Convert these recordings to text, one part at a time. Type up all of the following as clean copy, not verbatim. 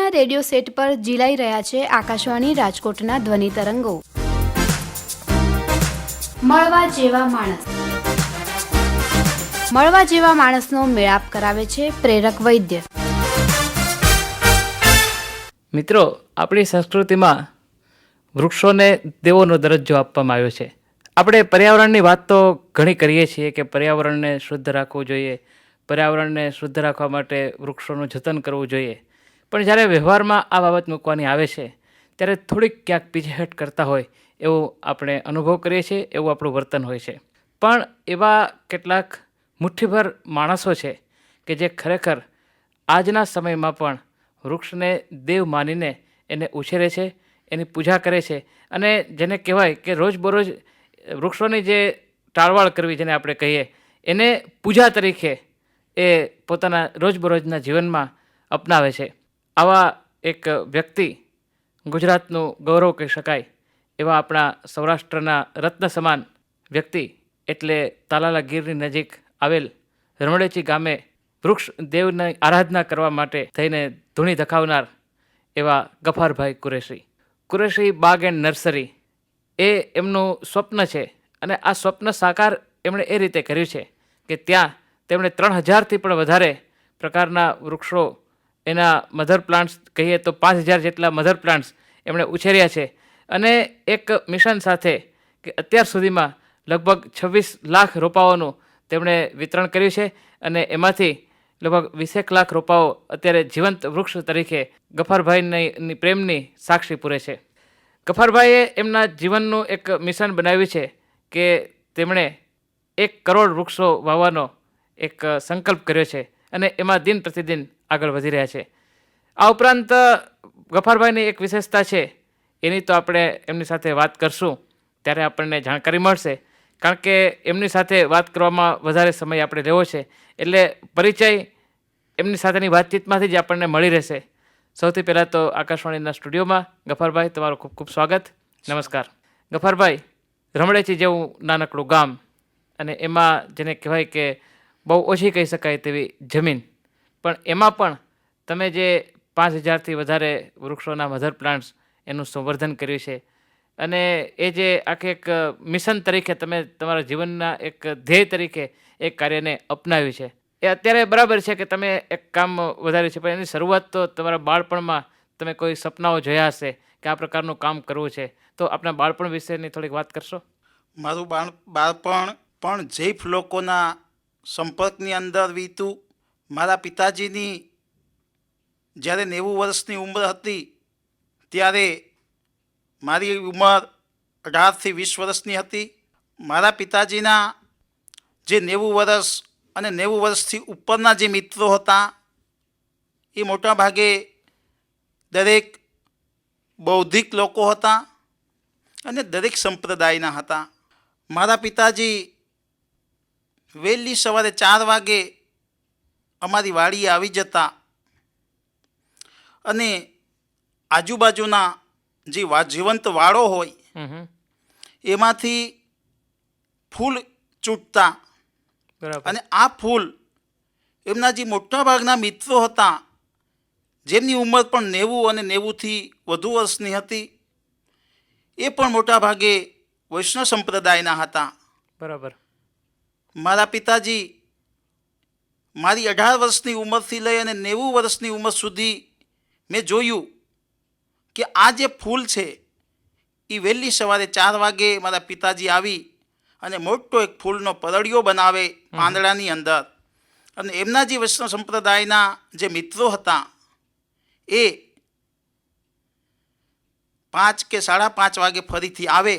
આપના radio set પર ઝીલાઈ રહ્યા છે આકાશવાણી રાજકોટના ધ્વનિ તરંગો. મળવા જેવા માણસ. મળવા જેવા માણસનો મેળાપ કરાવે છે પ્રેરક વૈદ્ય. મિત્રો, આપણી સંસ્કૃતિમાં વૃક્ષોને દેવોનો દરજ્જો આપવામાં આવ્યો છે. આપણે પર્યાવરણની વાત તો ઘણી કરીએ છીએ કે પર્યાવરણને શુદ્ધ રાખવું જોઈએ, પર્યાવરણને શુદ્ધ રાખવા માટે વૃક્ષોનું જતન કરવું જોઈએ. પણ જ્યારે વ્યવહારમાં આ બાબત મૂકવાની આવે છે ત્યારે થોડીક ક્યાંક પીછેહટ કરતા હોય એવું આપણે અનુભવ કરીએ છીએ, એવું આપણું વર્તન હોય છે. પણ એવા કેટલાક મુઠ્ઠીભર માણસો છે કે જે ખરેખર આજના સમયમાં પણ વૃક્ષને દેવ માનીને એને ઉછેરે છે, એની પૂજા કરે છે અને જેને કહેવાય કે રોજબરોજ વૃક્ષોની જે ટાળવાળ કરવી, જેને આપણે કહીએ, એને પૂજા તરીકે એ પોતાના રોજબરોજના જીવનમાં અપનાવે છે. આવા એક વ્યક્તિ, ગુજરાતનું ગૌરવ કહી શકાય એવા આપણા સૌરાષ્ટ્રના રત્ન સમાન વ્યક્તિ એટલે તાલાલા ગીરની નજીક આવેલ રમણેચી ગામે વૃક્ષ દેવની આરાધના કરવા માટે થઈને ધૂણી ધખાવનાર એવા ગફારભાઈ કુરેશી. કુરેશી બાગ એન્ડ નર્સરી એ એમનું સ્વપ્ન છે અને આ સ્વપ્ન સાકાર એમણે એ રીતે કર્યું છે કે ત્યાં તેમણે 3000થી પણ વધારે પ્રકારના વૃક્ષો, એના મધર પ્લાન્ટ્સ કહીએ તો 5000 જેટલા મધર પ્લાન્ટ્સ એમણે ઉછેર્યા છે. અને એક મિશન સાથે કે અત્યાર સુધીમાં લગભગ 26 લાખ રોપાઓનું તેમણે વિતરણ કર્યું છે અને એમાંથી લગભગ 20 લાખ રોપાઓ અત્યારે જીવંત વૃક્ષ તરીકે ગફારભાઈની પ્રેમની સાક્ષી પૂરે છે. ગફારભાઈએ એમના જીવનનું એક મિશન બનાવ્યું છે કે તેમણે 1 કરોડ વૃક્ષો વાવવાનો એક સંકલ્પ કર્યો છે અને એમાં દિન પ્રતિદિન આગળ વધી રહ્યા છે. આ ઉપરાંત ગફારભાઈની એક વિશેષતા છે, એની તો આપણે એમની સાથે વાત કરશું ત્યારે આપણને જાણકારી મળશે, કારણ કે એમની સાથે વાત કરવામાં વધારે સમય આપણે લેવો છે એટલે પરિચય એમની સાથેની વાતચીતમાંથી જ આપણને મળી રહેશે. સૌથી પહેલાં તો આકાશવાણીના સ્ટુડિયોમાં ગફારભાઈ, તમારું ખૂબ ખૂબ સ્વાગત. નમસ્કાર. ગફારભાઈ, રમણેચી જેવું નાનકડું ગામ અને એમાં જેને કહેવાય કે બહુ ઓછી કહી શકાય તેવી જમીન, પણ એમાં પણ તમે જે 5000થી વધારે વૃક્ષોના મધર પ્લાન્ટ્સ એનું સંવર્ધન કર્યું છે અને એ જે આખે એક મિશન તરીકે તમે તમારા જીવનના એક ધ્યેય તરીકે એક કાર્યને અપનાવ્યું છે, એ અત્યારે બરાબર છે કે તમે એક કામ વધાર્યું છે, પણ એની શરૂઆત તો તમારા બાળપણમાં તમે કોઈ સપનાઓ જોયા હશે કે આ પ્રકારનું કામ કરવું છે, તો આપણા બાળપણ વિશેની થોડીક વાત કરશો? મારું બાળપણ પણ જૈફ લોકોના સંપર્કની અંદર વીતું. મારા પિતાજીની જ્યારે 90 વર્ષની ઉંમર હતી ત્યારે મારી ઉંમર 18થી 20 વર્ષની હતી. મારા પિતાજીના જે 90 વર્ષ અને 90 વર્ષથી ઉપરના જે મિત્રો હતા એ મોટાભાગે દરેક બૌદ્ધિક લોકો હતા અને દરેક સંપ્રદાયના હતા. મારા પિતાજી વહેલી સવારે 4 વાગે અમારી વાડીએ આવી જતા અને આજુબાજુના જે જીવંત વાળો હોય એમાંથી ફૂલ ચૂંટતા. અને આ ફૂલ એમના જે મોટાભાગના મિત્રો હતા જેમની ઉંમર પણ 90 અને 90થી વધુ વર્ષની હતી, એ પણ મોટાભાગે વૈષ્ણવ સંપ્રદાયના હતા. બરાબર. મારા પિતાજી મારી 18 વર્ષની ઉંમરથી લઈ અને 90 વર્ષની ઉંમર સુધી મેં જોયું કે આ જે ફૂલ છે એ વહેલી સવારે 4 વાગે મારા પિતાજી આવી અને મોટો એક ફૂલનો પરડિયો બનાવે પાંદડાની અંદર, અને એમના જે વૈષ્ણવ સંપ્રદાયના જે મિત્રો હતા એ 5 કે 5:30 વાગે ફરીથી આવે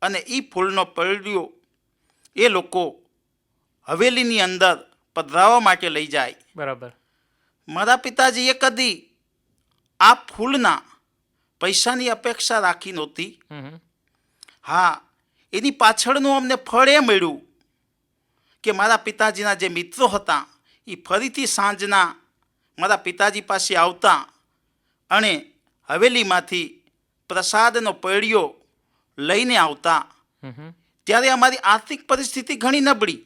અને એ ફૂલનો પરડિયો એ લોકો હવેલીની અંદર પધરાવવા માટે લઈ જાય. બરાબર. મારા પિતાજીએ કદી આ ફૂલના પૈસાની અપેક્ષા રાખી નહોતી. હા, એની પાછળનું અમને ફળ એ મળ્યું કે મારા પિતાજીના જે મિત્રો હતા એ ફરીથી સાંજના મારા પિતાજી પાસે આવતા અને હવેલીમાંથી પ્રસાદનો પૈડિયો લઈને આવતા. ત્યારે અમારી આર્થિક પરિસ્થિતિ ઘણી નબળી,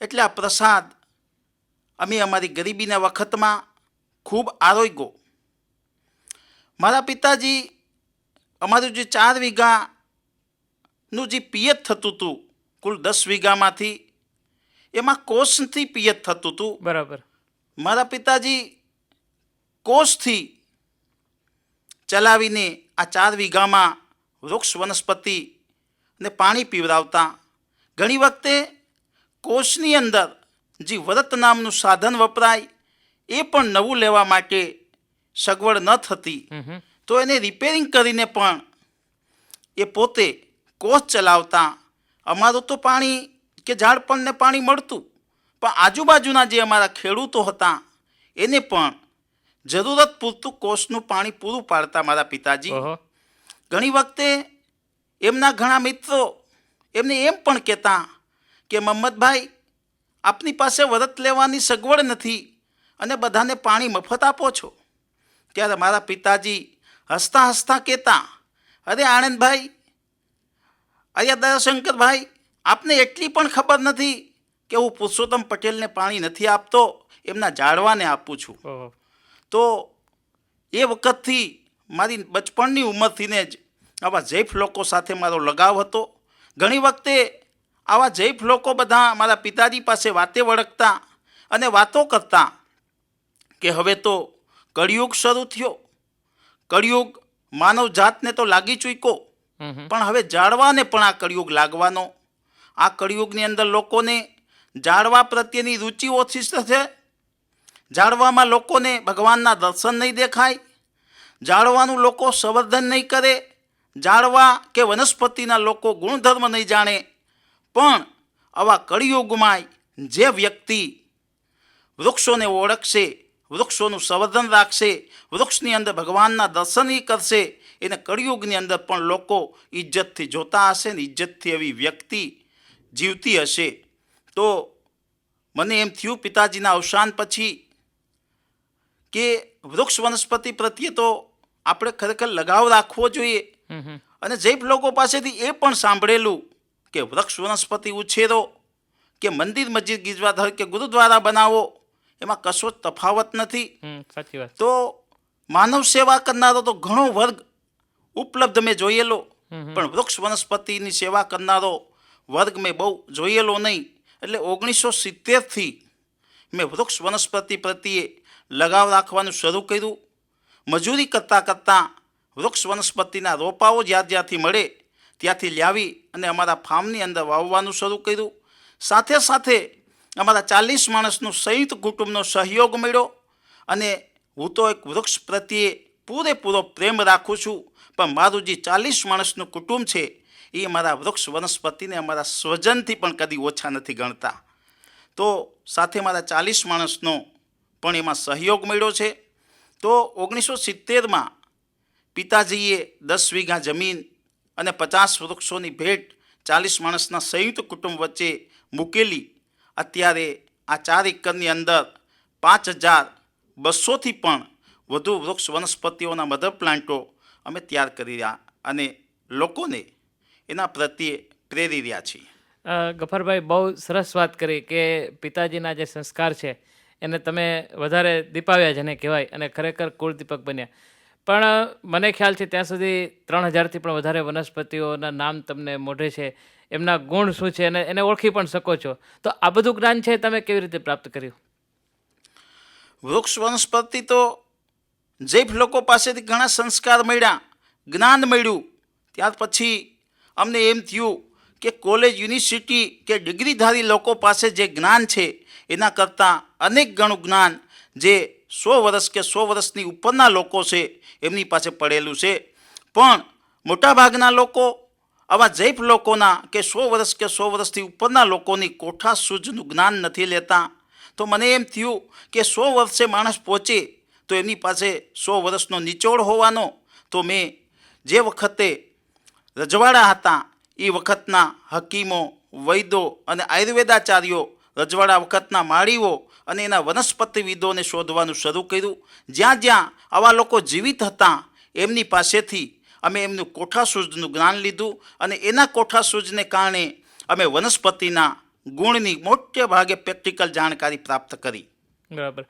એટલે આ પ્રસાદ અમે અમારી ગરીબીના વખતમાં ખૂબ આરોગ્યો. મારા પિતાજી અમારું જે 4 વીઘાનું જે પિયત થતું હતું કુલ 10 વીઘામાંથી એમાં કોષથી પિયત થતું હતું. બરાબર. મારા પિતાજી કોષથી ચલાવીને આ 4 વીઘામાં વૃક્ષ વનસ્પતિ ને પાણી પીવડાવતા. ઘણી વખતે કોષની અંદર જે વ્રત નામનું સાધન વપરાય એ પણ નવું લેવા માટે સગવડ ન થતી, તો એને રિપેરિંગ કરીને પણ એ પોતે કોષ ચલાવતા. અમારું તો પાણી કે ઝાડપણને પાણી મળતું, પણ આજુબાજુના જે અમારા ખેડૂતો હતા એને પણ જરૂરત પૂરતું કોષનું પાણી પૂરું પાડતા મારા પિતાજી. ઓહો. ઘણી વખતે એમના ઘણા મિત્રો એમને એમ પણ કહેતા કે મહમ્મદભાઈ, આપની પાસે વ્રત લેવાની સગવડ નથી અને બધાને પાણી મફત આપો છો. ત્યારે મારા પિતાજી હસતા હસતા કહેતા, અરે આનંદભાઈ, અરે દયાશંકરભાઈ, આપને એટલી પણ ખબર નથી કે હું પુરુષોત્તમ પટેલને પાણી નથી આપતો, એમના ઝાડવાને આપું છું. ઓહો. તો એ વખતથી મારી બચપણની ઉંમરથીને જ આવા જૈફ લોકો સાથે મારો લગાવ હતો. ઘણી વખતે આવા જૈફ લોકો બધા મારા પિતાજી પાસે વાતે વળગતા અને વાતો કરતા કે હવે તો કળિયુગ શરૂ થયો, કળિયુગ માનવ જાતને તો લાગી ચૂક્યો, પણ હવે ઝાડવાને પણ આ કળિયુગ લાગવાનો. આ કળિયુગની અંદર લોકોને ઝાડવા પ્રત્યેની રુચિ ઓછી થશે. ઝાડવામાં લોકોને ભગવાનના દર્શન નહીં દેખાય, ઝાડવાનું લોકો સંવર્ધન નહીં કરે, ઝાડવા કે વનસ્પતિના લોકો ગુણધર્મ નહીં જાણે. પણ આવા કળિયુગમાં જે વ્યક્તિ વૃક્ષોને ઓળખશે, વૃક્ષોનું સંવર્ધન રાખશે, વૃક્ષની અંદર ભગવાનના દર્શન કરશે, એને કળિયુગની અંદર પણ લોકો ઇજ્જતથી જોતા હશે ને ઇજ્જતથી એવી વ્યક્તિ જીવતી હશે. તો મને એમ થયું પિતાજીના અવસાન પછી કે વૃક્ષ વનસ્પતિ પ્રત્યે તો આપણે ખરેખર લગાવ રાખવો જોઈએ. અને જૈફ લોકો પાસેથી એ પણ સાંભળેલું કે વૃક્ષ વનસ્પતિ ઉછેરો કે મંદિર મસ્જિદ ગીરજાઘર કે ગુરુદ્વારા બનાવો, એમાં કશો જ તફાવત નથી. સાચી વાત. તો માનવ સેવા કરનારો તો ઘણો વર્ગ ઉપલબ્ધ મેં જોયેલો, પણ વૃક્ષ વનસ્પતિની સેવા કરનારો વર્ગ મેં બહુ જોયેલો નહીં. એટલે 1970થી મેં વૃક્ષ વનસ્પતિ પ્રત્યે લગાવ રાખવાનું શરૂ કર્યું. મજૂરી કરતાં કરતાં વૃક્ષ વનસ્પતિના રોપાઓ જ્યાંથી મળે ત્યાંથી લાવી અને અમારા ફાર્મની અંદર વાવવાનું શરૂ કર્યું. સાથે સાથે અમારા 40 માણસનું સંયુક્ત કુટુંબનો સહયોગ મળ્યો. અને હું તો એક વૃક્ષ પ્રત્યે પૂરેપૂરો પ્રેમ રાખું છું, પણ મારું જે 40 માણસનું કુટુંબ છે એ મારા વૃક્ષ વનસ્પતિને અમારા સ્વજનથી પણ કદી ઓછા નથી ગણતા. તો સાથે મારા 40 માણસનો પણ એમાં સહયોગ મળ્યો છે. તો 1970માં પિતાજીએ 10 વીઘા જમીન અને 50 વૃક્ષોની ભેટ 40 માણસના સંયુક્ત કુટુંબ વચ્ચે મૂકેલી. અત્યારે આ 4 એકરની અંદર 5200થી પણ વધુ વૃક્ષ વનસ્પતિઓના મધર પ્લાન્ટો અમે તૈયાર કરી રહ્યા અને લોકોને એના પ્રત્યે પ્રેરી રહ્યા છીએ. ગફરભાઈ, બહુ સરસ વાત કરી કે પિતાજીના જે સંસ્કાર છે એને તમે વધારે દીપાવ્યા જેને કહેવાય અને ખરેખર કુળદીપક બન્યા. પણ મને ખ્યાલ છે ત્યાં સુધી 3000થી પણ વધારે વનસ્પતિઓના નામ તમને મોઢે છે, એમના ગુણ શું છે અને એને ઓળખી પણ શકો છો. તો આ બધું જ્ઞાન છે તમે કેવી રીતે પ્રાપ્ત કર્યું? વૃક્ષ વનસ્પતિ તો જૈફ લોકો પાસેથી ઘણા સંસ્કાર મળ્યા, જ્ઞાન મળ્યું. ત્યાર પછી અમને એમ થયું કે કોલેજ, યુનિવર્સિટી કે ડિગ્રીધારી લોકો પાસે જે જ્ઞાન છે એના કરતાં અનેક ગણું જ્ઞાન જે 100 વર્ષ કે 100 વર્ષની ઉપરના લોકો છે એમની પાસે પડેલું છે. પણ મોટાભાગના લોકો આવા જૈફ લોકોના કે 100 વર્ષ કે 100 વર્ષથી ઉપરના લોકોની કોઠા સૂઝનું જ્ઞાન નથી લેતા. તો મને એમ થયું કે 100 વર્ષે માણસ પહોંચે તો એમની પાસે 100 વર્ષનો નિચોડ હોવાનો. તો મેં જે વખતે રજવાડા હતા એ વખતના હકીમો, વૈદો અને આયુર્વેદાચાર્યો, રજવાડા વખતના માળીઓ અને એના વનસ્પતિવિદોને શોધવાનું શરૂ કર્યું. જ્યાં જ્યાં આવા લોકો જીવિત હતા એમની પાસેથી અમે એમનું કોઠાસૂઝનું જ્ઞાન લીધું અને એના કોઠાસૂઝને કારણે અમે વનસ્પતિના ગુણની મોટે ભાગે પ્રેક્ટિકલ જાણકારી પ્રાપ્ત કરી. બરાબર.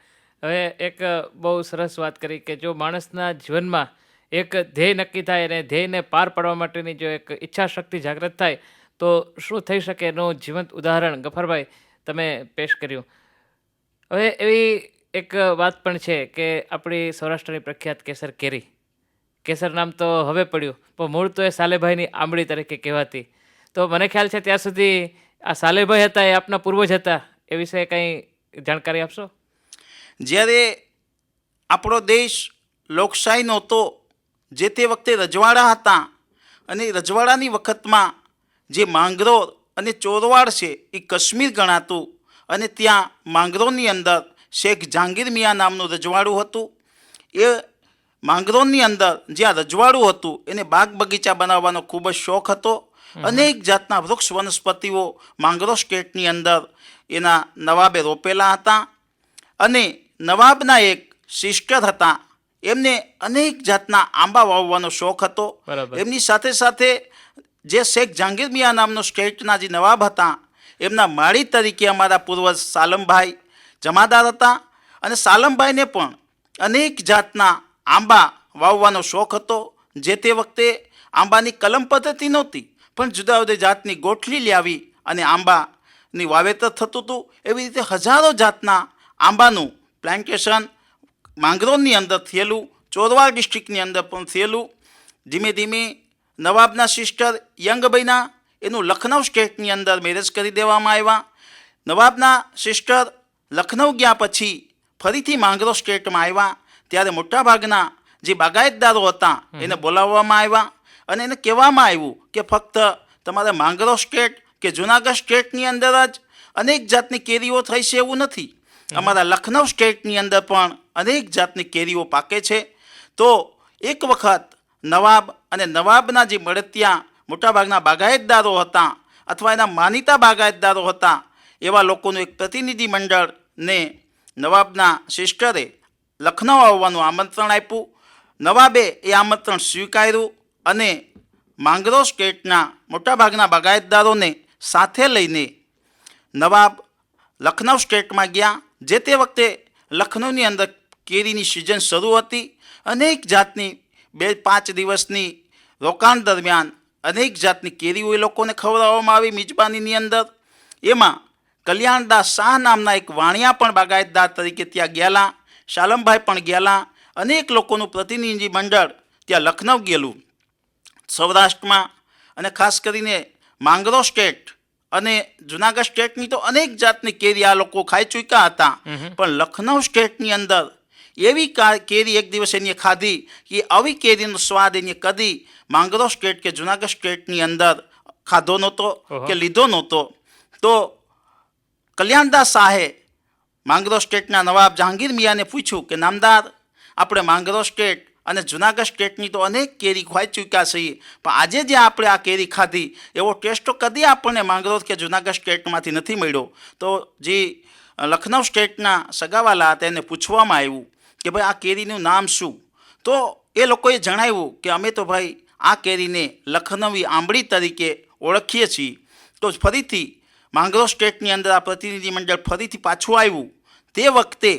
હવે એક બહુ સરસ વાત કરી કે જો માણસના જીવનમાં એક ધ્યેય નક્કી થાય અને ધ્યેયને પાર પાડવા માટેની જો એક ઈચ્છા શક્તિ જાગૃત થાય તો શું થઈ શકે એનું જીવંત ઉદાહરણ ગફરભાઈ તમે પેશ કર્યું. હવે એવી એક વાત પણ છે કે આપણી સૌરાષ્ટ્રની પ્રખ્યાત કેસર કેરી, કેસર નામ તો હવે પડ્યું પણ મૂળ તો એ સાલેભાઈની આંબળી તરીકે કહેવાતી. તો મને ખ્યાલ છે ત્યાં સુધી આ સાલેભાઈ હતા એ આપના પૂર્વજ હતા, એ વિશે કંઈ જાણકારી આપશો? જ્યારે આપણો દેશ લોકશાહીનો હતો, જે તે વખતે રજવાડા હતા, અને રજવાડાની વખતમાં જે માંગરોળ અને ચોરવાડ છે એ કાશ્મીર ગણાતું, અને ત્યાં માંગરોળની અંદર શેખ જહાંગીર મિયા નામનું રજવાડું હતું. એ માંગરોળની અંદર જ્યાં રજવાડું હતું એને બાગ બગીચા બનાવવાનો ખૂબ જ શોખ હતો. અનેક જાતના વૃક્ષ વનસ્પતિઓ માંગરોળ સ્ટેટની અંદર એના નવાબે રોપેલા હતા. અને નવાબના એક સિસ્ટર હતા, એમને અનેક જાતના આંબા વાવવાનો શોખ હતો. બરાબર. એમની સાથે સાથે જે શેખ જહાંગીર મિયા નામનો સ્ટેટના જે નવાબ હતા, એમના માળી તરીકે અમારા પૂર્વજ સાલમભાઈ જમાદાર હતા. અને સાલમભાઈને પણ અનેક જાતના આંબા વાવવાનો શોખ હતો. જે તે વખતે આંબાની કલમ પદ્ધતિ નહોતી, પણ જુદા જુદા જાતની ગોઠલી લાવી અને આંબાની વાવેતર થતું હતું. એવી રીતે હજારો જાતના આંબાનું પ્લાન્ટેશન માંગરોળની અંદર થયેલું, ચોરવાડ ડિસ્ટ્રિક્ટની અંદર પણ થયેલું. ધીમે ધીમે નવાબના સિસ્ટર યંગ બન્યા, એનું લખનઉ સ્ટેટની અંદર મેરેજ કરી દેવામાં આવ્યા. નવાબના સિસ્ટર લખનઉ ગયા પછી ફરીથી માંગરોળ સ્ટેટમાં આવ્યા, ત્યારે મોટાભાગના જે બાગાયતદારો હતા એને બોલાવવામાં આવ્યા અને એને કહેવામાં આવ્યું કે ફક્ત તમારે માંગરોળ સ્ટેટ કે જુનાગઢ સ્ટેટની અંદર જ અનેક જાતની કેરીઓ થઈ છે એવું નથી, અમારા લખનઉ સ્ટેટની અંદર પણ અનેક જાતની કેરીઓ પાકે છે. તો એક વખત નવાબ અને નવાબના જે મળતિયા મોટાભાગના બાગાયતદારો હતા અથવા એના માનીતા બાગાયતદારો હતા, એવા લોકોનું એક પ્રતિનિધિ મંડળને નવાબના સિસ્ટરે લખનઉ આવવાનું આમંત્રણ આપ્યું. નવાબે એ આમંત્રણ સ્વીકાર્યું અને માંગરોળ સ્ટેટના મોટાભાગના બાગાયતદારોને સાથે લઈને નવાબ લખનઉ સ્ટેટમાં ગયા. જે તે વખતે લખનઉની અંદર કેરીની સિઝન શરૂ હતી. અનેક જાતની 2-5 દિવસની રોકાણ દરમિયાન અનેક જાતની કેરીઓ એ લોકોને ખવડાવવામાં આવી મિજબાનીની અંદર. એમાં કલ્યાણદાસ શાહ નામના એક વાણિયા પણ બાગાયતદાર તરીકે ત્યાં ગયેલા, શાલમભાઈ પણ ગયેલા. અનેક લોકોનું પ્રતિનિધિ મંડળ ત્યાં લખનઉ ગયેલું. સૌરાષ્ટ્રમાં અને ખાસ કરીને માંગરોળ સ્ટેટ અને જુનાગઢ સ્ટેટની તો અનેક જાતની કેરી આ લોકો ખાઈ ચૂક્યા હતા, પણ લખનઉ સ્ટેટની અંદર એવી કેરી એક દિવસ એને ખાધી કે આવી કેરીનો સ્વાદ એને કદી માંગરોળ સ્ટેટ કે જુનાગઢ સ્ટેટની અંદર ખાધો નહોતો કે લીધો નહોતો. તો કલ્યાણદાસ શાહે માંગરોળ સ્ટેટના નવાબ જહાંગીર મિયાને પૂછ્યું કે નામદાર, આપણે માંગરોળ સ્ટેટ અને જુનાગઢ સ્ટેટની તો અનેક કેરી ખાઈ ચૂક્યા છીએ, પણ આજે જે આપણે આ કેરી ખાધી એવો ટેસ્ટ તો કદી આપણને માંગરોળ કે જુનાગઢ સ્ટેટમાંથી નથી મળ્યો. તો જે લખનઉ સ્ટેટના સગાવાલા હતા એને પૂછવામાં આવ્યું કે ભાઈ આ કેરીનું નામ શું? તો એ લોકોએ જણાવ્યું કે અમે તો ભાઈ આ કેરીને લખનવી આંબળી તરીકે ઓળખીએ છીએ. તો ફરીથી માંગરોળ સ્ટેટની અંદર આ પ્રતિનિધિ મંડળ ફરીથી પાછું આવ્યું. તે વખતે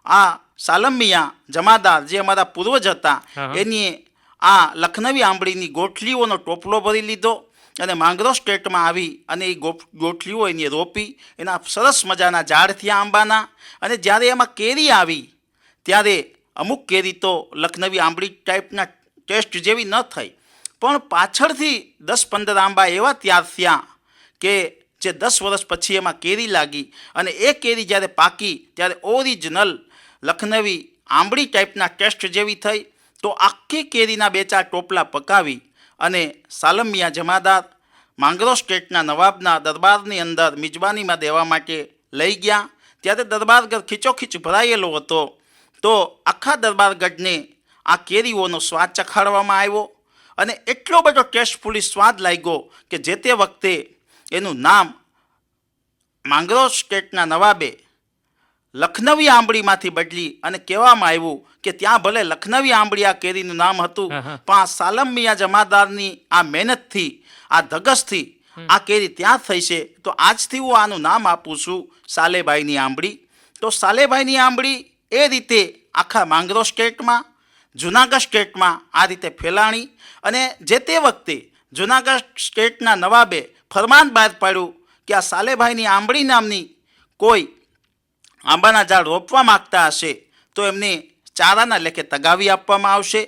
આ સાલમ મિયા જમાદાર જે અમારા પૂર્વજ હતા એની આ લખનવી આંબળીની ગોઠલીઓનો ટોપલો ભરી લીધો અને માંગરોળ સ્ટેટમાં આવી અને એ ગોઠલીઓ એને રોપી. એના સરસ મજાના ઝાડ થયા આંબાના. અને જ્યારે એમાં કેરી આવી ત્યારે અમુક કેરી તો લખનવી આંબળી ટાઈપના ટેસ્ટ જેવી ન થઈ, પણ પાછળથી 10-15 આંબા એવા તૈયાર થયા કે જે 10 વર્ષ પછી એમાં કેરી લાગી. અને એ કેરી જ્યારે પાકી ત્યારે ઓરિજિનલ લખનવી આંબળી ટાઈપના ટેસ્ટ જેવી થઈ. તો આખી કેરીના 2-4 ટોપલા પકાવી અને સાલમ મિયા જમાદાર માંગરોળ સ્ટેટના નવાબના દરબારની અંદર મિજબાનીમાં દેવા માટે લઈ ગયા. ત્યારે દરબારગઢ ખીચોખીચ ભરાયેલો હતો. તો આખા દરબારગઢને આ કેરીઓનો સ્વાદ ચખાડવામાં આવ્યો અને એટલો બધો ટેસ્ટફુલી સ્વાદ લાગ્યો કે જે તે વખતે એનું નામ માંગરોળ સ્ટેટના નવાબે લખનવી આંબળીમાંથી બદલી અને કહેવામાં આવ્યું કે ત્યાં ભલે લખનવી આંબળી આ કેરીનું નામ હતું, પણ આ સાલમ મિયા જમાદારની આ મહેનતથી, આ ધગસથી આ કેરી ત્યાં થઈ છે. તો આજથી હું આનું નામ આપું છું સાલેભાઈની આંબળી. તો સાલેભાઈની આંબળી એ રીતે આખા માંગરોળ સ્ટેટમાં જુનાગઢ સ્ટેટમાં આ રીતે ફેલાણી અને જે તે વખતે જુનાગઢ સ્ટેટના નવાબે ફરમાન બહાર પાડ્યું કે આ સાલેભાઈની આંબળી નામની કોઈ આંબાના ઝાડ રોપવા માગતા હશે તો એમને ચારાના લેખે તગાવી આપવામાં આવશે.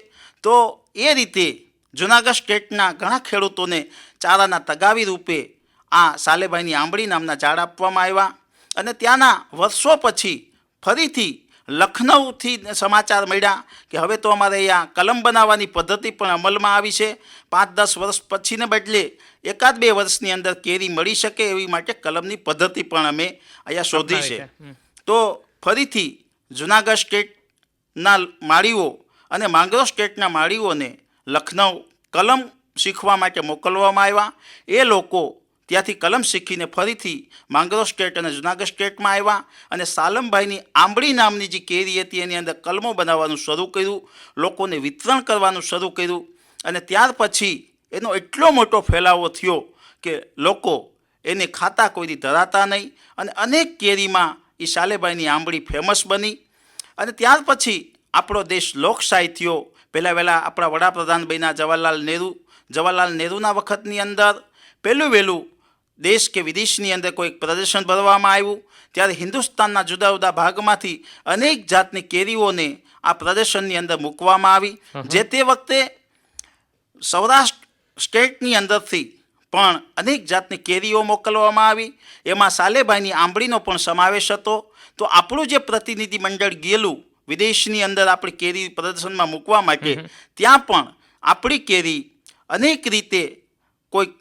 તો એ રીતે જુનાગઢ સ્ટેટના ઘણા ખેડૂતોને ચારાના તગાવી રૂપે આ સાલેભાઈની આંબળી નામના ઝાડ આપવામાં આવ્યા. અને ત્યાંના વર્ષો પછી ફરીથી લખનઉથી સમાચાર મળ્યા કે હવે તો અમારે અહીંયા કલમ બનાવવાની પદ્ધતિ પણ અમલમાં આવી છે. 5-10 વર્ષ પછીને બદલે 1-2 વર્ષની અંદર કેરી મળી શકે એવી માટે કલમની પદ્ધતિ પણ અમે અહીંયા શોધી છે. તો ફરીથી જુનાગઢ સ્ટેટના માળીઓ અને માંગરોળ સ્ટેટના માળીઓને લખનઉ કલમ શીખવા માટે મોકલવામાં આવ્યા. એ લોકો ત્યાંથી કલમ શીખીને ફરીથી માંગરોળ સ્ટેટ અને જુનાગઢ સ્ટેટમાં આવ્યા અને સાલમભાઈની આંબળી નામની જે કેરી હતી એની અંદર કલમો બનાવવાનું શરૂ કર્યું, લોકોને વિતરણ કરવાનું શરૂ કર્યું. અને ત્યાર પછી એનો એટલો મોટો ફેલાવો થયો કે લોકો એને ખાતા કોઈથી ધરાતા નહીં અને અનેક કેરીમાં એ સાલેભાઈની આંબળી ફેમસ બની. અને ત્યાર પછી આપણો દેશ લોકશાહી થયો. પહેલાં આપણા વડાપ્રધાન બન્યા જવાહરલાલ નહેરુના વખતની અંદર વહેલું દેશ કે વિદેશની અંદર કોઈ પ્રદર્શન ભરવામાં આવ્યું ત્યારે હિન્દુસ્તાનના જુદા જુદા ભાગમાંથી અનેક જાતની કેરીઓને આ પ્રદર્શનની અંદર મૂકવામાં આવી. જે તે વખતે સૌરાષ્ટ્ર સ્ટેટની અંદરથી પણ અનેક જાતની કેરીઓ મોકલવામાં આવી. એમાં સાલેભાઈની આંબળીનો પણ સમાવેશ હતો. તો આપણું જે પ્રતિનિધિ મંડળ ગયેલું વિદેશની અંદર આપણી કેરી પ્રદર્શનમાં મૂકવા માટે, ત્યાં પણ આપણી કેરી અનેક રીતે કોઈ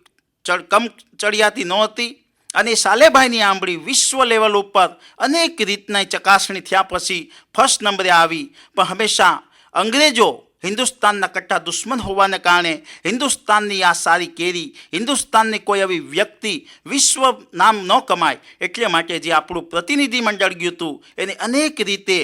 કમ ચડિયાતી નહોતી. અને સાલેભાઈની આંબળી વિશ્વ લેવલ ઉપર અનેક રીતના ચકાસણી થયા પછી ફર્સ્ટ નંબરે આવી. પણ હંમેશા અંગ્રેજો હિન્દુસ્તાનના કટ્ટા દુશ્મન હોવાને કારણે હિન્દુસ્તાનની આ સારી કેરી, હિન્દુસ્તાનની કોઈ એવી વ્યક્તિ વિશ્વ નામ ન કમાય એટલે માટે જે આપણું પ્રતિનિધિ મંડળ ગયું હતું એને અનેક રીતે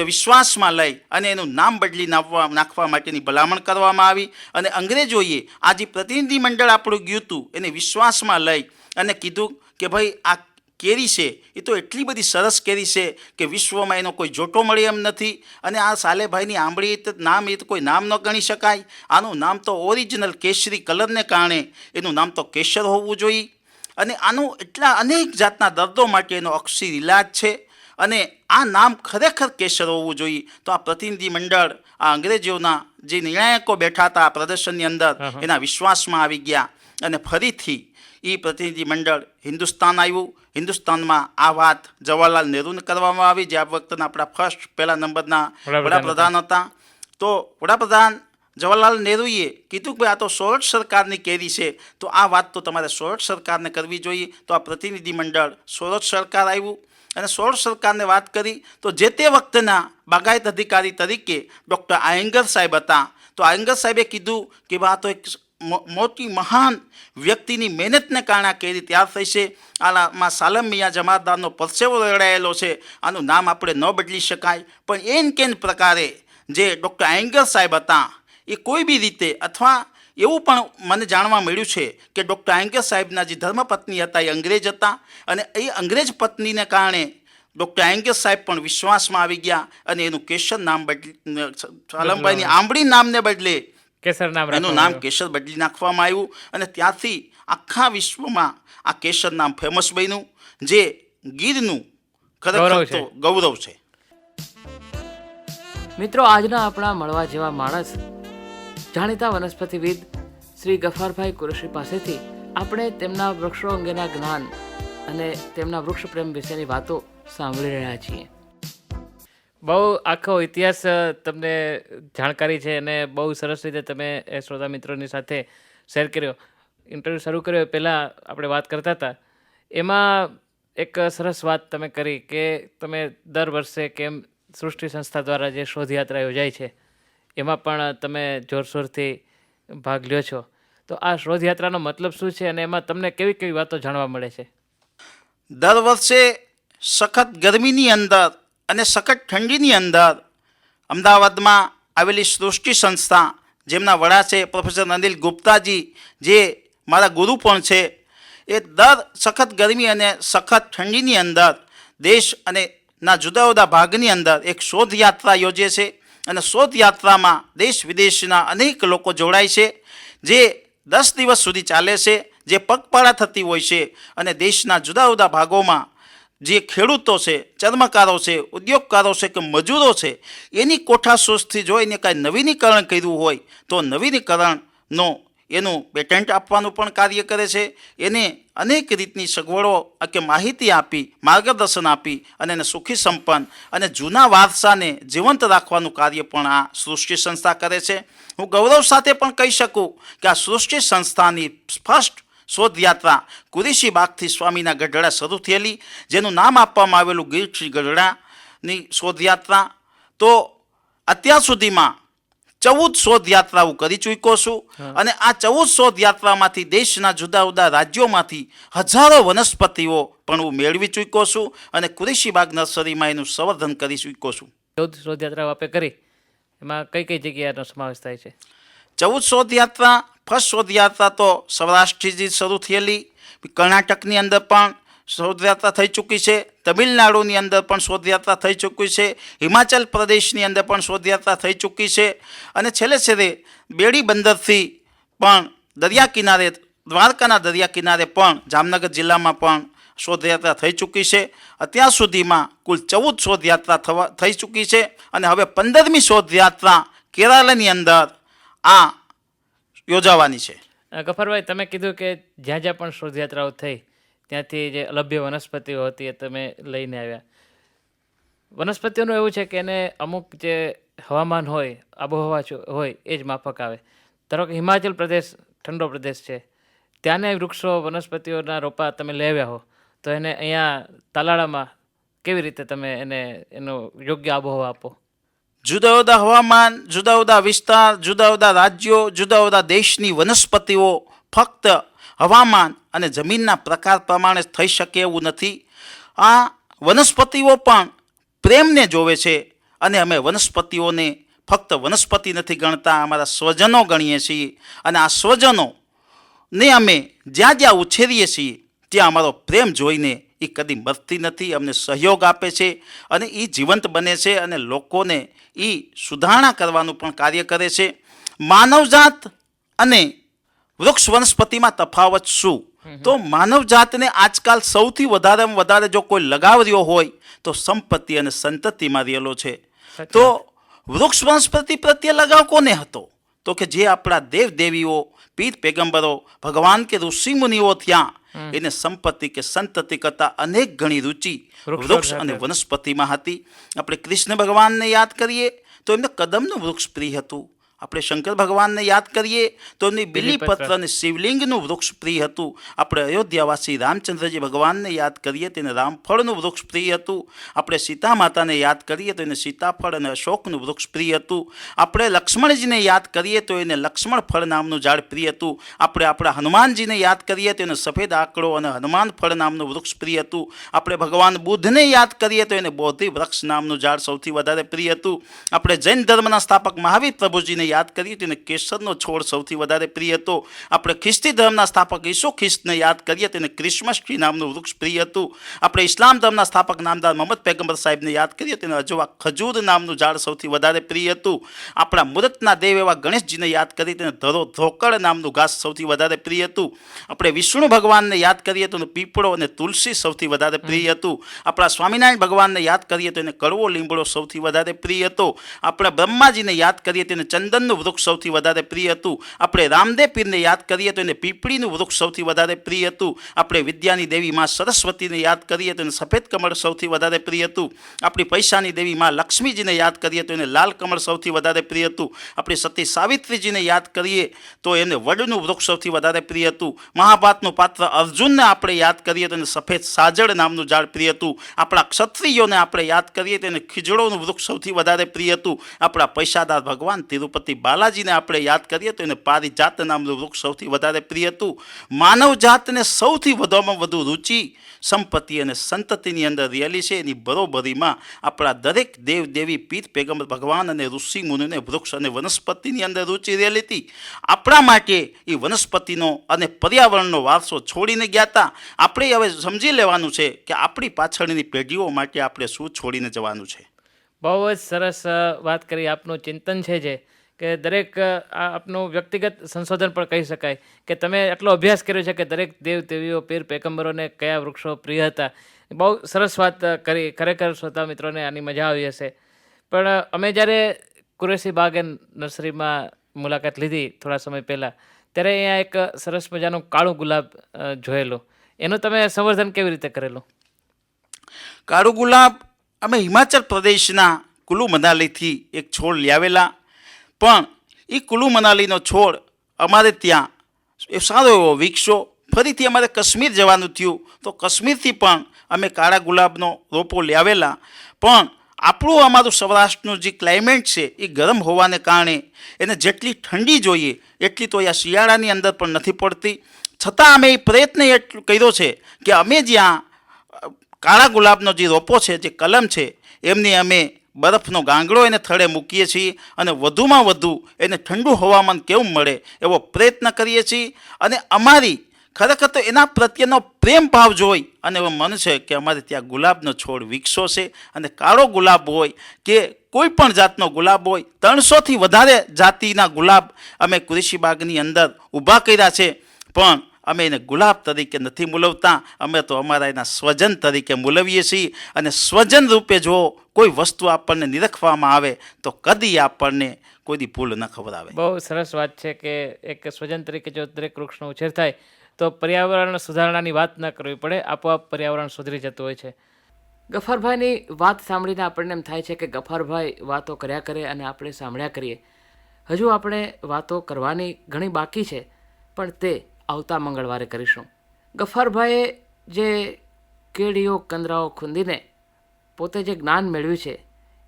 વિશ્વાસમાં લઈ અને એનું નામ બદલી નાખવા માટેની ભલામણ કરવામાં આવી. અને અંગ્રેજોએ આ જે પ્રતિનિધિ મંડળ આપણું ગયું હતું એને વિશ્વાસમાં લઈ અને કીધું કે ભાઈ આ કેરી છે એ તો એટલી બધી સરસ કેરી છે કે વિશ્વમાં એનો કોઈ જોટો મળે એમ નથી. અને આ સાલેભાઈની આંબળી નામ એ તો કોઈ નામ ન ગણી શકાય. આનું નામ તો ઓરિજિનલ કેસરી કલરને કારણે એનું નામ તો કેસર હોવું જોઈએ. અને આનું એટલા અનેક જાતના દર્દો માટે એનો અક્ષી ઇલાજ છે અને આ નામ ખરેખર કેસર હોવું જોઈએ. તો આ પ્રતિનિધિ મંડળ આ અંગ્રેજોના જે નિર્ણાયકો બેઠા હતા આ પ્રદર્શનની અંદર એના વિશ્વાસમાં આવી ગયા અને ફરીથી એ પ્રતિનિધિ મંડળ હિન્દુસ્તાન આવ્યું. હિન્દુસ્તાનમાં આ વાત જવાહરલાલ નહેરુને કરવામાં આવી, જે આ વખતના આપણા પહેલા નંબરના વડાપ્રધાન હતા. તો વડાપ્રધાન જવાહરલાલ નહેરુએ કીધું કે આ તો સોરઠ સરકારની કેરી છે, તો આ વાત તો તમારે સોરઠ સરકારને કરવી જોઈએ. તો આ પ્રતિનિધિ મંડળ સોરઠ સરકાર આવ્યું અને સોરઠ સરકારને વાત કરી. તો જે તે વખતના બાગાયત અધિકારી તરીકે ડૉક્ટર આયંગર સાહેબ હતા. તો આયંગર સાહેબે કીધું કે આ તો એક મોટી મહાન વ્યક્તિની મહેનતને કારણે આ કેરી તૈયાર થઈ છે. આમાં સાલમ મિયા જમાદારનો પરસેવો રેડાયેલો છે, આનું નામ આપણે ન બદલી શકાય. પણ એન કેન પ્રકારે જે ડૉક્ટર આયંગર સાહેબ હતા એ કોઈ બી રીતે, અથવા એવું પણ મને જાણવા મળ્યું છે કે ડૉક્ટર આયંગર સાહેબના જે ધર્મપત્ની હતા એ અંગ્રેજ હતા અને એ અંગ્રેજ પત્નીને કારણે ડૉક્ટર આયંગર સાહેબ પણ વિશ્વાસમાં આવી ગયા અને એનું કેસર નામ સાલમભાઈની આંબળી નામને બદલે કેસર નામ, એનું નામ કેસર બદલી નાખવામાં આવ્યું. અને ત્યાંથી આખા વિશ્વમાં આ કેસર નામ ફેમસ બન્યું, જે ગીરનું ખરેખર ગૌરવ છે. મિત્રો, આજના આપણા મળવા જેવા માણસ જાણીતા વનસ્પતિવિદ શ્રી ગફારભાઈ કુરેશી પાસેથી આપણે તેમના વૃક્ષો અંગેના જ્ઞાન અને તેમના વૃક્ષ પ્રેમ વિશેની વાતો સાંભળી રહ્યા છીએ. બહુ આખો ઇતિહાસ તમને જાણકારી છે અને બહુ સરસ રીતે તમે એ શ્રોતા મિત્રોની સાથે શેર કર્યો. ઇન્ટરવ્યૂ શરૂ કર્યો પહેલાં આપણે વાત કરતા હતા, એમાં એક સરસ વાત તમે કરી કે તમે દર વર્ષે કેમ સૃષ્ટિ સંસ્થા દ્વારા જે શોધયાત્રા યોજાય છે એમાં પણ તમે જોરશોરથી ભાગ લ્યો છો. તો આ શોધયાત્રાનો મતલબ શું છે અને એમાં તમને કેવી કેવી વાતો જાણવા મળે છે? દર વર્ષે સખત ગરમીની અંદર અને સખત ઠંડીની અંદર અમદાવાદમાં આવેલી સૃષ્ટિ સંસ્થા, જેમના વડા છે પ્રોફેસર અનિલ ગુપ્તાજી, જે મારા ગુરુ પણ છે, એ દર સખત ગરમી અને સખત ઠંડીની અંદર દેશ અને ના જુદા જુદા ભાગની અંદર એક શોધયાત્રા યોજે છે. અને શોધયાત્રામાં દેશ વિદેશના અનેક લોકો જોડાય છે, જે 10 દિવસ સુધી ચાલે છે, જે પગપાળા થતી હોય છે અને દેશના જુદા જુદા ભાગોમાં જે ખેડૂતો છે, ચર્મકારો છે, ઉદ્યોગકારો છે કે મજૂરો છે, એની કોઠાસૂઝથી જોઈને કાંઈ નવીનીકરણ કર્યું હોય તો નવીનીકરણનો એનું પેટન્ટ આપવાનું પણ કાર્ય કરે છે. એને અનેક રીતની સગવડો કે માહિતી આપી, માર્ગદર્શન આપી અને એને સુખી સંપન્ન અને જૂના વારસાને જીવંત રાખવાનું કાર્ય પણ આ સૃષ્ટિ સંસ્થા કરે છે. હું ગૌરવ સાથે પણ કહી શકું કે આ સૃષ્ટિ સંસ્થાની ફર્સ્ટ શોધયાત્રા કુરીશી બાગથી સ્વામીના ગઢડા શરૂ થયેલી, જેનું નામ આપવામાં આવેલું ગીર શ્રી ગઢડાની શોધયાત્રા. તો અત્યાર સુધીમાં 14 શોધયાત્રા હું કરી ચૂક્યો છું અને આ 14 શોધયાત્રામાંથી દેશના જુદા જુદા રાજ્યોમાંથી હજારો વનસ્પતિઓ પણ હું મેળવી ચૂક્યો છું અને કુરીશી બાગ નર્સરીમાં એનું સંવર્ધન કરી ચૂક્યો છું. 14 શોધયાત્રાઓ આપે કરી, એમાં કઈ કઈ જગ્યાનો સમાવેશ થાય છે? 14 શોધયાત્રા, ફર્સ્ટ શોધયાત્રા તો સૌરાષ્ટ્રથી શરૂ થયેલી, કર્ણાટકની અંદર પણ શોધયાત્રા થઈ ચૂકી છે, તમિલનાડુની અંદર પણ શોધયાત્રા થઈ ચૂકી છે, હિમાચલ પ્રદેશની અંદર પણ શોધયાત્રા થઈ ચૂકી છે અને છેલ્લે બેડી બંદરથી પણ દરિયા કિનારે, દ્વારકાના દરિયા કિનારે પણ જામનગર જિલ્લામાં પણ શોધયાત્રા થઈ ચૂકી છે. અત્યાર સુધીમાં કુલ 14 શોધયાત્રા થઈ ચૂકી છે અને હવે 15મી શોધયાત્રા કેરાલાની અંદર આ યોજાવાની છે. ગફરભાઈ, તમે કીધું કે જ્યાં જ્યાં પણ શોધયાત્રાઓ થઈ ત્યાંથી જે અલભ્ય વનસ્પતિઓ હતી એ તમે લઈને આવ્યા. વનસ્પતિઓનું એવું છે કે એને અમુક જે હવામાન હોય, આબોહવા હોય એ જ માફક આવે. ધારો કે હિમાચલ પ્રદેશ ઠંડો પ્રદેશ છે, ત્યાંના વૃક્ષો વનસ્પતિઓના રોપા તમે લઈ આવ્યા હો, તો એને અહીંયા તાલાળામાં કેવી રીતે તમે એને એનો યોગ્ય આબોહવા આપો? જુદા જુદા હવામાન, જુદા જુદા વિસ્તાર, જુદા જુદા રાજ્યો, જુદા જુદા દેશની વનસ્પતિઓ ફક્ત હવામાન અને જમીનના પ્રકાર પ્રમાણે થઈ શકે એવું નથી. આ વનસ્પતિઓ પણ પ્રેમને જોવે છે અને અમે વનસ્પતિઓને ફક્ત વનસ્પતિ નથી ગણતા, અમારા સ્વજનો ગણીએ છીએ અને આ સ્વજનોને અમે જ્યાં જ્યાં ઉછેરીએ છીએ ત્યાં અમારો પ્રેમ જોઈને એ કદી મરતી નથી, અમને સહયોગ આપે છે અને એ જીવંત બને છે અને લોકોને એ સુધારણા કરવાનું પણ કાર્ય કરે છે. માનવજાત અને વૃક્ષ વનસ્પતિમાં તફાવત શું? તો માનવજાતને આજકાલ સૌથી વધારેમાં વધારે જો કોઈ લગાવ રહ્યો હોય તો સંપત્તિ અને સંતતિમાં રહેલો છે. તો વૃક્ષ વનસ્પતિ પ્રત્યે લગાવ કોને હતો? તો કે જે આપણા દેવ દેવીઓ, પીર પેગંબરો, ભગવાન કે ઋષિ મુનિઓ થયા, એને સંપત્તિ કે સંતતિ કરતાં અનેક ગણી રુચિ વૃક્ષ અને વનસ્પતિમાં હતી. આપણે કૃષ્ણ ભગવાનને યાદ કરીએ તો એમને કદમનું વૃક્ષ પ્રિય હતું. આપણે શંકર ભગવાનને યાદ કરીએ તો એમની બિલીપત્ર અને શિવલિંગનું વૃક્ષ પ્રિય હતું. આપણે અયોધ્યાવાસી રામચંદ્રજી ભગવાનને યાદ કરીએ તો એને રામફળનું વૃક્ષ પ્રિય હતું. આપણે સીતા માતાને યાદ કરીએ તો એને સીતાફળ અને અશોકનું વૃક્ષ પ્રિય હતું. આપણે લક્ષ્મણજીને યાદ કરીએ તો એને લક્ષ્મણ ફળ નામનું ઝાડ પ્રિય હતું. આપણે આપણા હનુમાનજીને યાદ કરીએ તો એને સફેદ આંકડો અને હનુમાન ફળ નામનું વૃક્ષ પ્રિય હતું. આપણે ભગવાન બુદ્ધને યાદ કરીએ તો એને બોધિ વૃક્ષ નામનું ઝાડ સૌથી વધારે પ્રિય હતું. આપણે જૈન ધર્મના સ્થાપક મહાવીર પ્રભુજીને યાદ કરીએ તેને કેસરનો છોડ સૌથી વધારે પ્રિય હતો. આપણે ખ્રિસ્તી ધર્મના સ્થાપક ઈસુ ખ્રિસ્તને યાદ કરીએ તેને ક્રિસમસ ટ્રી નામનું વૃક્ષ પ્રિય હતું. આપણે ઇસ્લામ ધર્મના સ્થાપક નામદાર મોહમ્મદ પૈગંબર સાહેબને યાદ કરીએ તેને અજવા ખજૂર નામનું ઝાડ સૌથી વધારે પ્રિય હતું. આપણા મુહૂર્તના દેવ એવા ગણેશજીને યાદ કરીએ તેને ધોકળ નામનું ઘાસ સૌથી વધારે પ્રિય હતું. આપણે વિષ્ણુ ભગવાનને યાદ કરીએ તો પીપળો અને તુલસી સૌથી વધારે પ્રિય હતું. આપણા સ્વામિનારાયણ ભગવાનને યાદ કરીએ તો એને કડવો લીમડો સૌથી વધારે પ્રિય હતો. આપણે બ્રહ્માજીને યાદ કરીએ તેને ચંદનનું વૃક્ષ સૌથી વધારે પ્રિય હતું. આપણે રામદેવ પીરને યાદ કરીએ તો એને પીપળીનું વૃક્ષ સૌથી વધારે પ્રિય હતું. આપણે વિદ્યાની દેવી માં સરસ્વતીને યાદ કરીએ તો એને સફેદ કમળ સૌથી વધારે પ્રિય હતું. આપણી પૈસાની દેવી માં લક્ષ્મીજીને યાદ કરીએ તો એને લાલ કમળ સૌથી વધારે પ્રિય હતું. આપણી સતી સાવિત્રીજીને યાદ કરીએ તો એને વડનું વૃક્ષ સૌથી વધારે પ્રિય હતું. મહાભારતનું પાત્ર અર્જુનને આપણે યાદ કરીએ તો એને સફેદ સાજળ નામનું ઝાડ પ્રિય હતું. આપણા ક્ષત્રિયોને આપણે યાદ કરીએ તો એને ખીજડોનું વૃક્ષ સૌથી વધારે પ્રિય હતું. આપણા પૈસાદાર ભગવાન તિરુપતિ બાલાજીને આપણે યાદ કરીએ તો એને પારિજાત નામનું વૃક્ષ સૌથી વધારે પ્રિય હતું. માનવ જાતને સૌથી વધુમાં વધુ રુચિ સંપત્તિ અને સંતતિની અંદર રહેલી છે. એની બરોબરીમાં આપણા દરેક દેવ દેવી પીર પેગંબર ભગવાન અને ઋષિ મુનિને વૃક્ષ અને વનસ્પતિની અંદર રુચિ રહેલી હતી. આપણા માટે એ વનસ્પતિનો અને પર્યાવરણનો વારસો છોડીને ગયા હતા. આપણે હવે સમજી લેવાનું છે કે આપણી પાછળની પેઢીઓ માટે આપણે શું છોડીને જવાનું છે. બહુ જ સરસ વાત કરી. આપનું ચિંતન છે જે કે દરેક આપનું વ્યક્તિગત સંશોધન પણ કહી શકાય કે તમે એટલો અભ્યાસ કર્યો છે કે દરેક દેવ દેવીઓ પીર પેગમ્બરોને કયા વૃક્ષો પ્રિય હતા. બહુ સરસ વાત કરી. ખરેખર શ્રોતા મિત્રોને આની મજા આવી હશે. પણ અમે જ્યારે કુરેશી બાગ એન્ડ નર્સરીમાં મુલાકાત લીધી થોડા સમય પહેલાં, ત્યારે અહીંયા એક સરસ મજાનું કાળું ગુલાબ જોયેલું. એનું તમે સંવર્ધન કેવી રીતે કરેલું? કાળું ગુલાબ અમે હિમાચલ પ્રદેશના કુલુ મનાલીથી એક છોડ લાવેલા, પણ એ કુલુ મનાલીનો છોડ અમારે ત્યાં એ સારો એવો વિકસો. ફરીથી અમારે કાશ્મીર જવાનું થયું તો કાશ્મીરથી પણ અમે કાળા ગુલાબનો રોપો લાવેલા, પણ આપણું અમારું સૌરાષ્ટ્રનું જે ક્લાઇમેટ છે એ ગરમ હોવાને કારણે એને જેટલી ઠંડી જોઈએ એટલી તો આ શિયાળાની અંદર પણ નથી પડતી. છતાં અમે એ પ્રયત્ન એટલું કર્યો છે કે અમે જ્યાં કાળા ગુલાબનો જે રોપો છે, જે કલમ છે, એમની અમે બરફનો ગાંગડો એને થડે મૂકીએ છીએ અને વધુમાં વધુ એને ઠંડુ હવામાન કેવું મળે એવો પ્રયત્ન કરીએ છીએ. અને અમારી ખરેખર તો એના પ્રત્યેનો પ્રેમ ભાવ જોઈ અને એવું મન છે કે અમારે ત્યાં ગુલાબનો છોડ વિકસો છે. અને કાળો ગુલાબ હોય કે કોઈ પણ જાતનો ગુલાબ હોય, 300થી વધારે જાતિના ગુલાબ અમે કુરેશી બાગની અંદર ઊભા કર્યા છે, પણ અમે એને ગુલાબ તરીકે નથી મૂલવતા. અમે તો અમારા એના સ્વજન તરીકે મૂલવીએ છીએ. અને સ્વજન રૂપે જો કોઈ વસ્તુ આપણને નિરખવામાં આવે તો કદી આપણને કોઈ ભૂલ ન ખબર. બહુ સરસ વાત છે કે એક સ્વજન તરીકે જો દરેક વૃક્ષનો ઉછેર થાય તો પર્યાવરણ સુધારણાની વાત ન કરવી પડે, આપોઆપ પર્યાવરણ સુધરી જતું હોય છે. ગફારભાઈની વાત સાંભળીને આપણને એમ થાય છે કે ગફારભાઈ વાતો કર્યા કરે અને આપણે સાંભળ્યા કરીએ. હજુ આપણે વાતો કરવાની ઘણી બાકી છે, પણ તે આવતા મંગળવારે કરીશું. ગફારભાઈએ જે કેડીઓ કંદરાઓ ખૂંદીને પોતે જે જ્ઞાન મેળવ્યું છે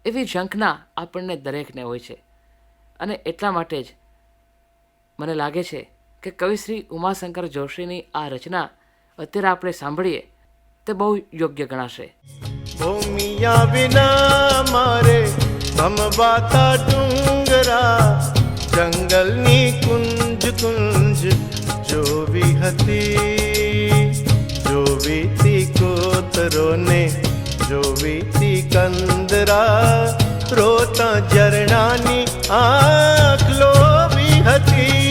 એવી ઝંખના આપણને દરેકને હોય છે. અને એટલા માટે જ મને લાગે છે કે કવિશ્રી ઉમાશંકર જોશીની આ રચના અત્યારે આપણે સાંભળીએ તે બહુ યોગ્ય ગણાશે. ભૂમિયા વિના મારે ભમવાતા ડુંગરા, જંગલની કુંજ કુંજ જોવી હતી. જોવીતી કોતરોને જોવીતી કંદરા, રોતા ઝરણાની આંખ લોવી હતી.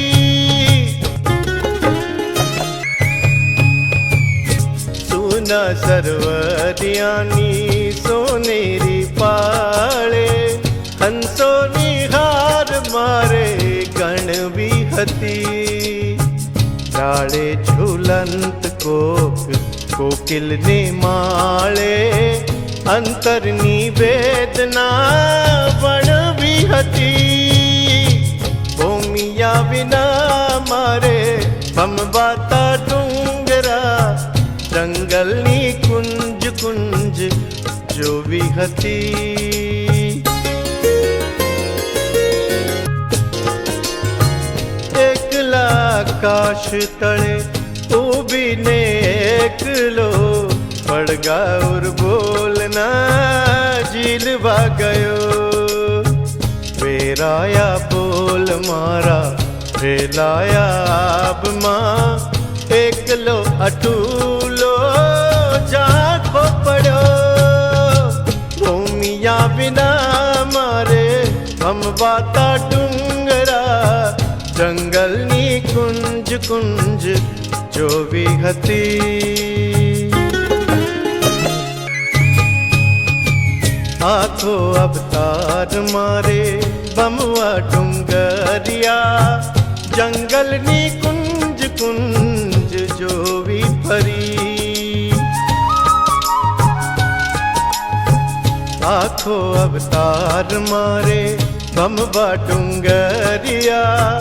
સુના સરવરિયાની સોનેરી પાળે, હંસોની હાર મારે ગણવી હતી. ડાળે ઝૂલંત કોકિલને માળે, અંતરની વેદના વણવી હતી. ભૂમિયા વિના મારે ભમવાતા ડુંગરા, જંગલની કુંજ કુંજ જોવી હતી. એકલા આકાશ તળે ઊભીને એકલો પડગાઉર બોલના ઝીલવા ગયો. વેરાયા બોલ મારા ફેલાયા આબમાં, એકલો અટૂલો ઝાંખો પડ્યો. ભૂમિયા વિના મારે ભમવાતા ડુંગરા, જંગલની કુંજ કુંજ જોવી હતી. આખો અવતાર મારે ભમવા ડુંગરિયા, જંગલની કુંજ કુંજ જોવી ફરી. આખો અવતાર મારે ભમવા ડુંગરિયા,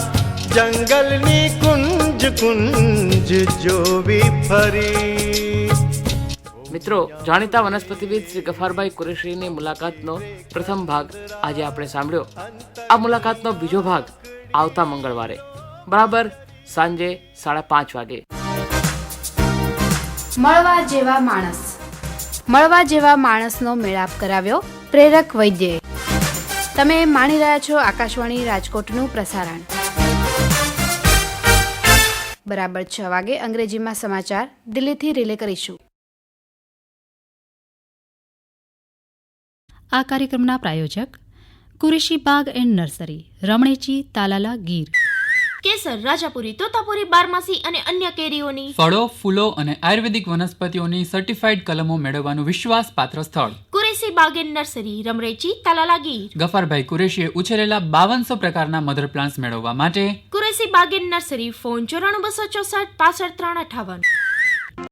જંગલની કુંજ કુંજ જોવી ફરી. મિત્રો, જાણીતા વનસ્પતિવિદ શ્રી ગફારભાઈ કુરેશીની મુલાકાતનો પ્રથમ ભાગ આજે આપણે સાંભળ્યો. આ મુલાકાતનો બીજો ભાગ આવતા મંગળવારે બરાબર સાંજે 5:30 વાગે. મળવા જેવા માણસનો મેળાપ કરાવ્યો પ્રેરક વૈદ્યએ. તમે માણી રહ્યા છો આકાશવાણી રાજકોટનું પ્રસારણ. બરાબર 6 વાગે અંગ્રેજીમાં સમાચાર દિલ્હીથી રિલે કરીશું. આ કાર્યક્રમના પ્રાયોજક કુરેશી બાગ એન્ડ નર્સરી, રમણેચી, તાલાલા, ગીર. કેસર, રાજાપુરી, તોતાપુરી, બારમાસી અને અન્ય કેરીઓની, ફળો, ફૂલો અને આયુર્વેદિક વનસ્પતિઓની સર્ટિફાઈડ કલમો મેળવવાનું વિશ્વાસપાત્ર સ્થળ. કુરેશી બાગ એન્ડ નર્સરી, રમણેચી, તાલાલા, ગીર. ગફારભાઈ કુરેશીએ ઉછેરેલા 5200 પ્રકારના મધર પ્લાન્ટ્સ મેળવવા માટે કુરેશી બાગ એન્ડ નર્સરી, ફોન 94 264 65 358.